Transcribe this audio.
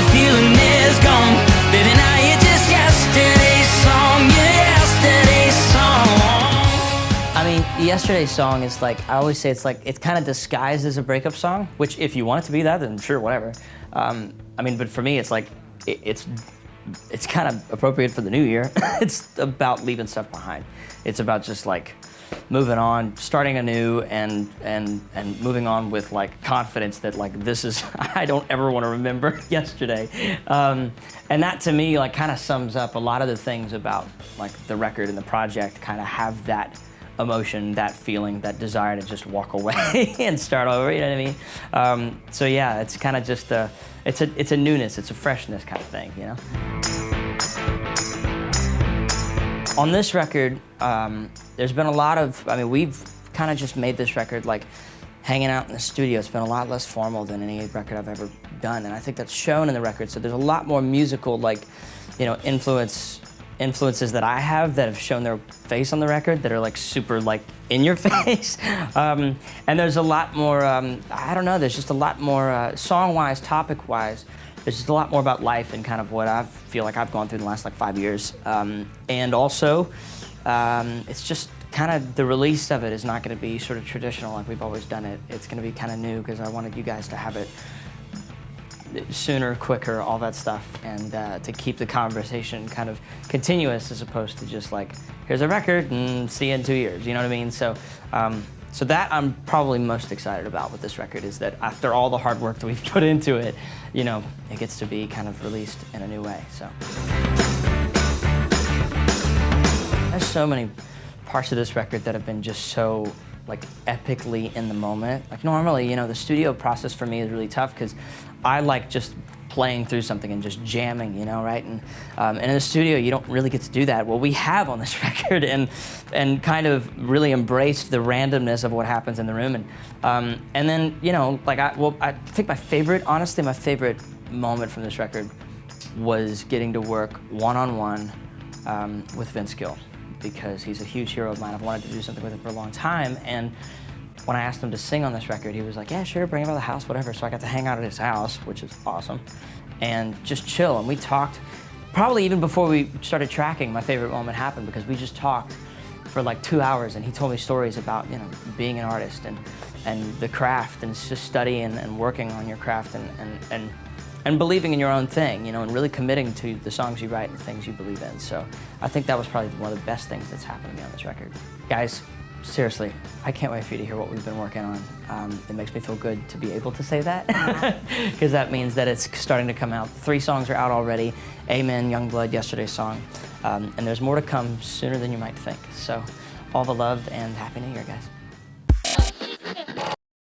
the feeling is gone. Baby, now you're just yesterday's song. Yeah, yesterday's song. I mean, yesterday's song is like, I always say it's like, it's kind of disguised as a breakup song, which if you want it to be that, then sure, whatever. I mean, but for me, it's like, it's kind of appropriate for the new year. It's about leaving stuff behind. It's about just like moving on, starting anew, and moving on with like confidence that like this is, I don't ever want to remember yesterday. And that to me like kind of sums up a lot of the things about like the record and the project. Kind of have that emotion, that feeling, that desire to just walk away and start over, you know what I mean? So yeah, it's kind of just it's a newness, it's a freshness kind of thing, you know? On this record, there's been a lot of, I mean, we've kind of just made this record like hanging out in the studio. It's been a lot less formal than any record I've ever done, and I think that's shown in the record. So there's a lot more musical, like, you know, influences that I have shown their face on the record that are like super like in your face. And there's a lot more, I don't know, there's just a lot more song-wise, topic-wise, there's just a lot more about life and kind of what I feel like I've gone through in the last like 5 years. And also, it's just kind of, the release of it is not gonna be sort of traditional like we've always done it. It's gonna be kind of new because I wanted you guys to have it sooner, quicker, all that stuff, and to keep the conversation kind of continuous as opposed to just like, here's a record and see you in 2 years, you know what I mean? So, so that I'm probably most excited about with this record, is that after all the hard work that we've put into it, you know, it gets to be kind of released in a new way, so. There's so many parts of this record that have been just so like epically in the moment. Like normally, you know, the studio process for me is really tough because I like just playing through something and just jamming, you know, right? And in the studio, you don't really get to do that. Well, we have on this record, and kind of really embraced the randomness of what happens in the room. And then, you know, like I think honestly, my favorite moment from this record was getting to work one-on-one with Vince Gill, because he's a huge hero of mine. I've wanted to do something with him for a long time, and when I asked him to sing on this record, he was like, yeah, sure, bring him out of the house, whatever. So I got to hang out at his house, which is awesome, and just chill. And we talked, probably even before we started tracking, my favorite moment happened, because we just talked for like 2 hours, and he told me stories about, you know, being an artist and the craft, and just studying and working on your craft and believing in your own thing, you know, and really committing to the songs you write and the things you believe in. So I think that was probably one of the best things that's happened to me on this record. Guys, seriously, I can't wait for you to hear what we've been working on. It makes me feel good to be able to say that, because that means that it's starting to come out. 3 songs are out already: Amen, Youngblood, Yesterday's Song, and there's more to come sooner than you might think. So all the love and Happy New Year, guys.